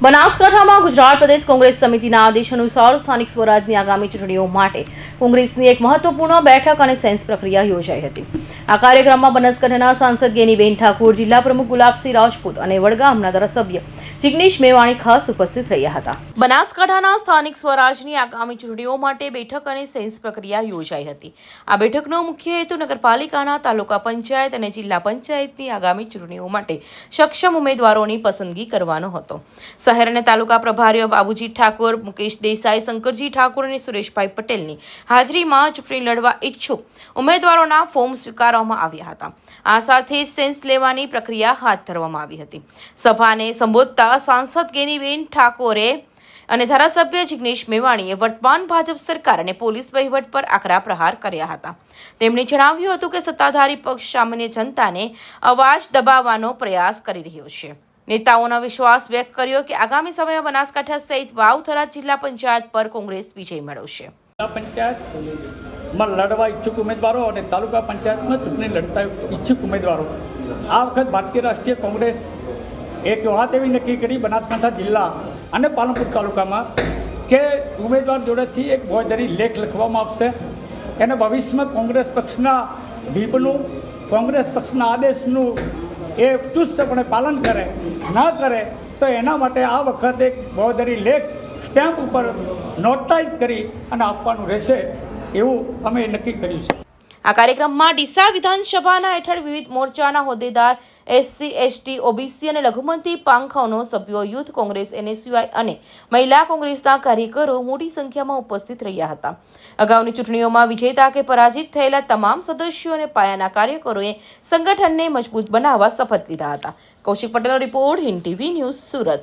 બનાસકાંઠામાં ગુજરાત પ્રદેશ કોંગ્રેસ સમિતિના આદેશ અનુસાર સ્થાનિક સ્વરાજની આગામી ચૂંટણીઓ માટે કોંગ્રેસની એક મહત્વપૂર્ણ બેઠક અને સેન્સ પ્રક્રિયા યોજાઈ હતી। આ કાર્યક્રમમાં બનાસકાંઠાના સાંસદ ગેનીબેન ઠાકોર, જિલ્લા પ્રમુખ ગુલાબસિંહ રાજપૂત અને વડગામના ધારાસભ્ય જિગ્નેશ મેવાણી ખાસ ઉપસ્થિત રહ્યા હતા। બનાસકાંઠાના સ્થાનિક સ્વરાજની આગામી ચૂંટણીઓ માટે બેઠક અને સેન્સ પ્રક્રિયા યોજાઈ હતી। આ બેઠકનો મુખ્ય હેતુ નગરપાલિકાના, તાલુકા પંચાયત અને જિલ્લા પંચાયતની આગામી ચૂંટણીઓ માટે સક્ષમ ઉમેદવારોની પસંદગી કરવાનો હતો। શહેર અને તાલુકા પ્રભારીઓ બાબુજી ઠાકોર, મુકેશ દેસાઈ, શંકરજી ઠાકોર અને સુરેશભાઈ પટેલની હાજરીમાં ચૂંટણી લડવા ઈચ્છુક ઉમેદવારોના ફોર્મ સ્વીકારવામાં આવ્યા હતા। આ સાથે સેન્સ લેવાની પ્રક્રિયા હાથ ધરવામાં આવી હતી। સભાને સંબોધતા સાંસદ ગેનીબેન ઠાકોરે અને ધારાસભ્ય જિગ્નેશ મેવાણીએ વર્તમાન ભાજપ સરકાર અને પોલીસ વહીવટ પર આકરા પ્રહાર કર્યા હતા। તેમણે જણાવ્યું હતું કે સત્તાધારી પક્ષ સામાન્ય જનતાને અવાજ દબાવવાનો પ્રયાસ કરી રહ્યો છે। નેતાઓનો વિશ્વાસ વ્યક્ત કર્યો કે આગામી સમયમાં બનાસકાંઠા સહિત વાવથરા જિલ્લા પંચાયત પર કોંગ્રેસ વિજય મેળવશે। જિલ્લા પંચાયતમાં લડવા ઈચ્છુક ઉમેદવારો અને તાલુકા પંચાયતમાં ચૂંટણી લડતા ઈચ્છુક ઉમેદવારો આ વખત ભારતીય રાષ્ટ્રીય કોંગ્રેસ એક વાત એવી નક્કી કરી બનાસકાંઠા જિલ્લા અને પાલનપુર તાલુકામાં કે ઉમેદવાર જોડેથી એક બાંયધરી લેખ લખવામાં આવશે। એને ભવિષ્યમાં કોંગ્રેસ પક્ષના વ્હીપનું, કોંગ્રેસ પક્ષના આદેશનું એ ચુસ્તપણે પાલન કરે, ન કરે તો એના માટે આ વખતે એક બાંયધરી લેખ સ્ટેમ્પ ઉપર નોટરાઇઝ કરી અને આપવાનું રહેશે એવું અમે નક્કી કર્યું છે। આ કાર્યક્રમમાં ડીસા વિધાનસભાના હેઠળ વિવિધ મોરચાના હોદ્દેદાર, એસસી, એસટી, ઓબીસી અને લઘુમતી પાંખોનો સભ્યો, યુથ કોંગ્રેસ, એનએસયુઆઈ અને મહિલા કોંગ્રેસના કાર્યકરો મોટી સંખ્યામાં ઉપસ્થિત રહ્યા હતા। અગાઉની ચૂંટણીઓમાં વિજેતા કે પરાજિત થયેલા તમામ સદસ્યો અને પાયાના કાર્યકરોએ સંગઠનને મજબૂત બનાવવા શપથ લીધા હતા। કૌશિક પટેલનો report, Hind TV news, Surat.